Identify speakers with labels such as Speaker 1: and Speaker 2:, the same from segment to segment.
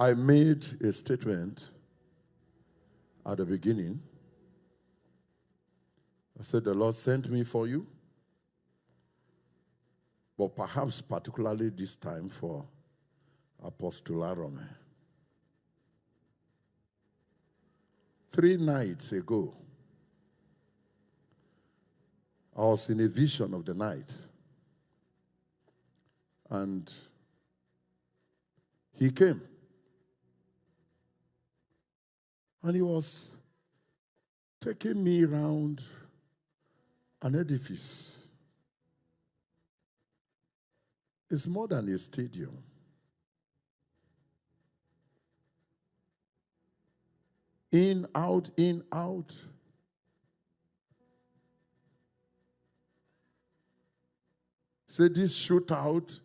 Speaker 1: I made a statement at the beginning. I said, the Lord sent me for you, but perhaps particularly this time for Apostle Arome. 3 nights ago, I was in a vision of the night, and he came, and he was taking me around an edifice. It's more than a stadium. In, out, in, out. Say this shootout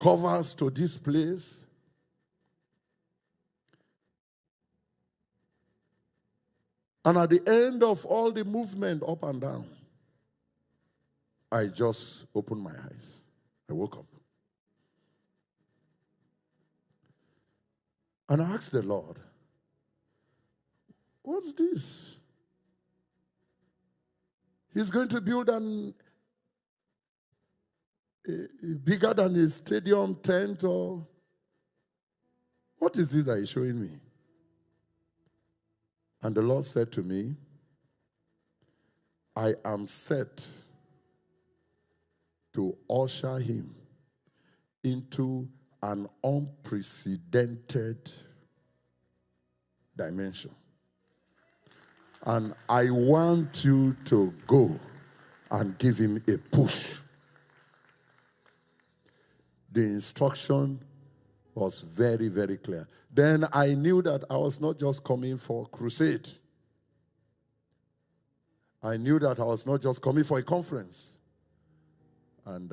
Speaker 1: covers to this place. And at the end of all the movement up and down, I just opened my eyes. I woke up. And I asked the Lord, what's this? He's going to build bigger than a stadium tent, or what is this that he's showing me? And the Lord said to me, I am set to usher him into an unprecedented dimension. And I want you to go and give him a push. The instruction was very, very clear. Then I knew that I was not just coming for crusade. I knew that I was not just coming for a conference. And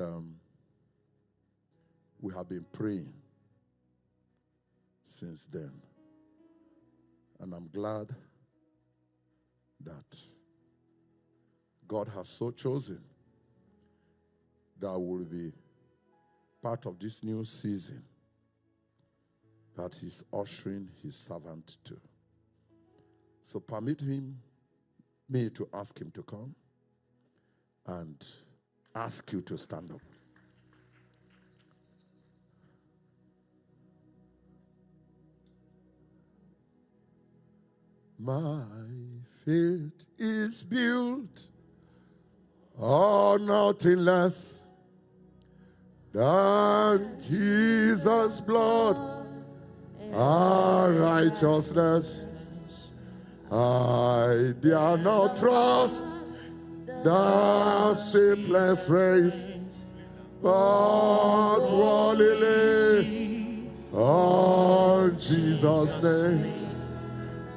Speaker 1: we have been praying since then. And I'm glad that God has so chosen that I will be part of this new season that he's ushering his servant to. So permit me to ask him to come and ask you to stand up. My faith is built on nothing less than Jesus' blood and righteousness. I dare not trust the simplest race, but wholly on Jesus' name.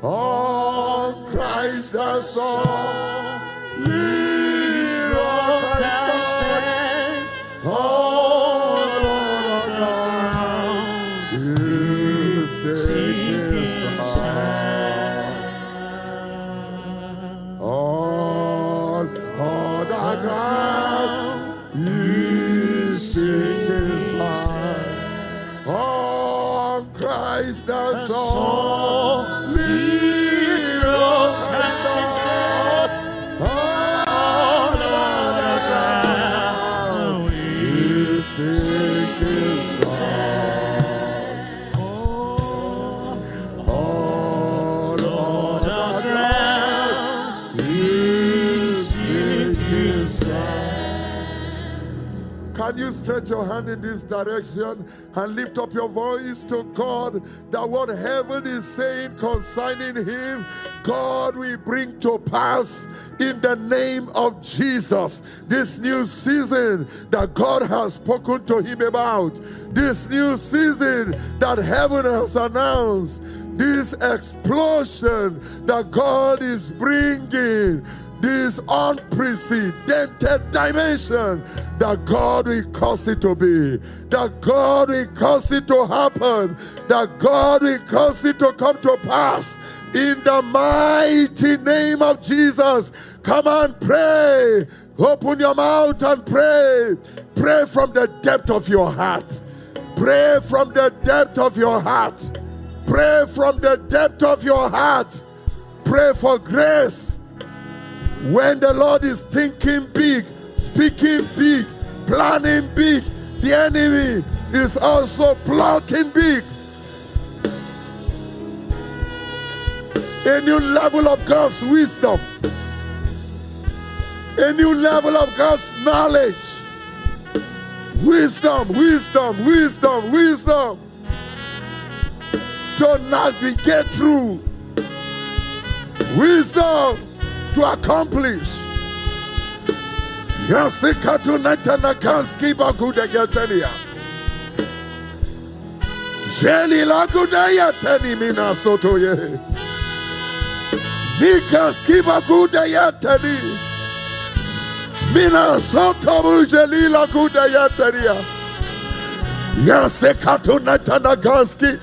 Speaker 1: On Christ the Son, lead us and stand. All around you seek sign. All the ground you seek sign. On Christ the Son. Can you stretch your hand in this direction and lift up your voice to God, that what heaven is saying concerning him, God will bring to pass in the name of Jesus. This new season that God has spoken to him about, this new season that heaven has announced, this explosion that God is bringing, this unprecedented dimension, that God will cause it to be, that God will cause it to happen, that God will cause it to come to pass in the mighty name of Jesus. Come on, pray. Open your mouth and pray. Pray from the depth of your heart. Pray from the depth of your heart. Pray from the depth of your heart. Pray for grace. When the Lord is thinking big, speaking big, planning big, the enemy is also plotting big. A new level of God's wisdom. A new level of God's knowledge. Wisdom, wisdom, wisdom, wisdom. To navigate through. Wisdom to accomplish. Yasikatu natanakanski bakudegetenia. Jeli lakudaya teni mina sotoye. Nikaski bakudaya teni. Mina sotobu jeli lakudaya tenia. Yasikatu natanakanski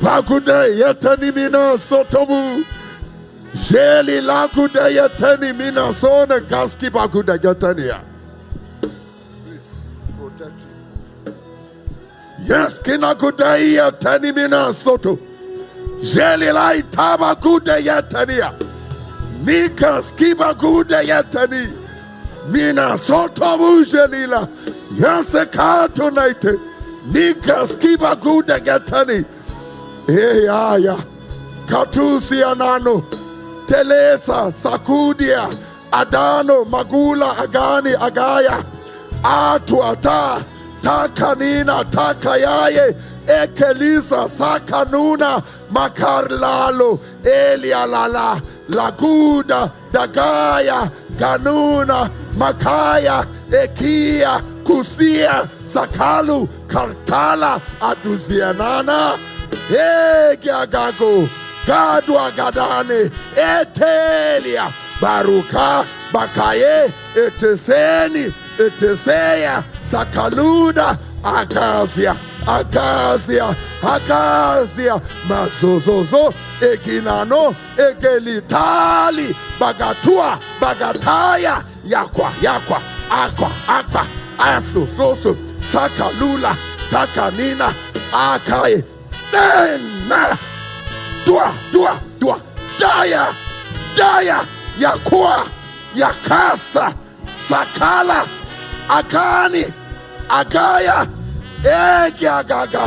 Speaker 1: bakudaya teni mina sotobu. Jeli lakudaya teni mina sona kaski bakudaya tenia. Yes, kinakudaya teni mina soto. Jeli lai tabakudaya tenia. Nika skiba kudaya teni. Mina soto bujelila. Yes, kato naite. Nika skiba kudaya teni. Eya. Katusi anano. Telesa, Sakudia, Adano, Magula, Agani, Agaya, Atuata, Takanina, Takayaye, Ekelisa, Sakanuna, Makarlalo, Elialala, Laguda, Dagaya, Ganuna, Makaya, Ekia, Kusia, Sakalu, Kartala, Aduzianana, Egiagago, Gadwa Gadane, Etelia, Baruka, Bakaye, Eteseni, Eteseya, Sakaluda, Akasia, Mazozozo, Eginano, Egelitali, Bagatua, Bagataya, Yakwa, Aqua, Asu, Sosu, Sakalula, Takanina, Akaye, Dena. Dua, Daya, Yakua, Yakasa, Sakala, Agani, Agaya, Egiagaga,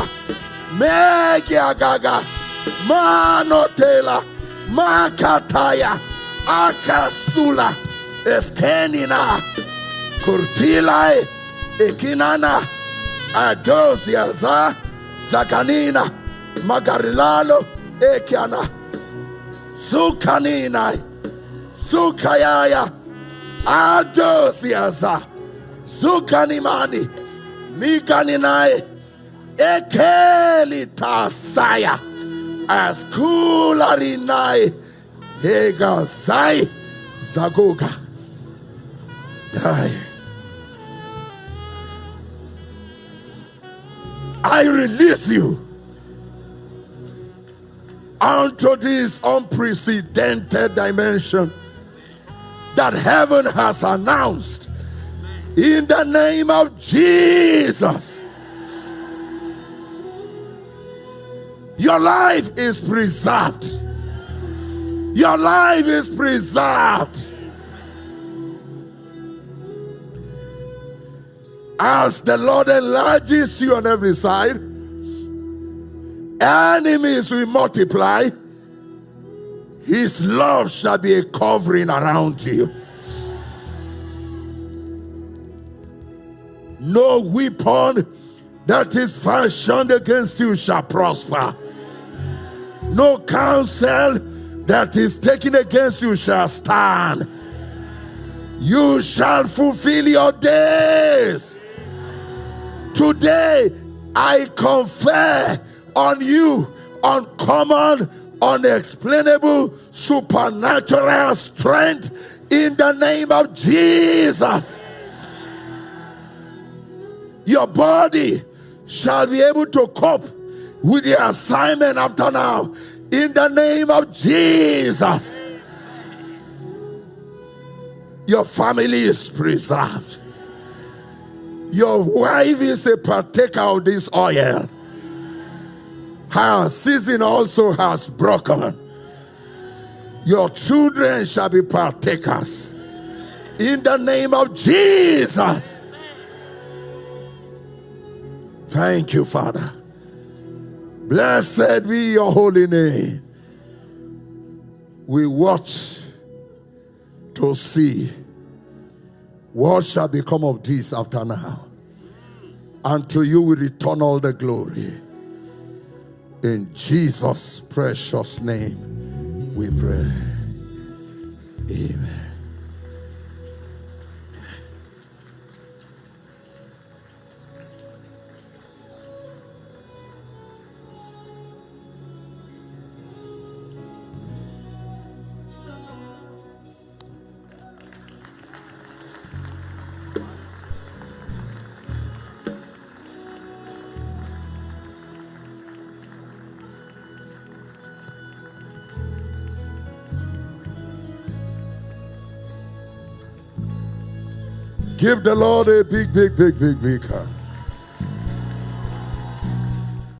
Speaker 1: Megiagaga, Manotela, Makataya, Akasula, Eskenina, Kurtilai, Ekinana, Adosiaza, Zaganina, Magarilalo, Ekiana, Sukanina, Sukayaya, Adosiaza, Sukanimani, Mikaninai, Ekeli Tasaya, Askularinai, Hegazai, Zagoga. I release you onto this unprecedented dimension that heaven has announced in the name of Jesus. Your life is preserved. Your life is preserved. As the Lord enlarges you on every side, enemies will multiply. His love shall be a covering around you. No weapon that is fashioned against you shall prosper. No counsel that is taken against you shall stand. You shall fulfill your days. Today, I confer on you uncommon, unexplainable, supernatural strength in the name of Jesus. Your body shall be able to cope with the assignment after now in the name of Jesus. Your family is preserved. Your wife is a partaker of this oil. Her season also has broken. Your children shall be partakers. In the name of Jesus. Thank you, Father. Blessed be your holy name. We watch to see what shall become of this after now. And to you we return all the glory. In Jesus' precious name we pray. Amen. Give the Lord a big, big, big, big, big hand.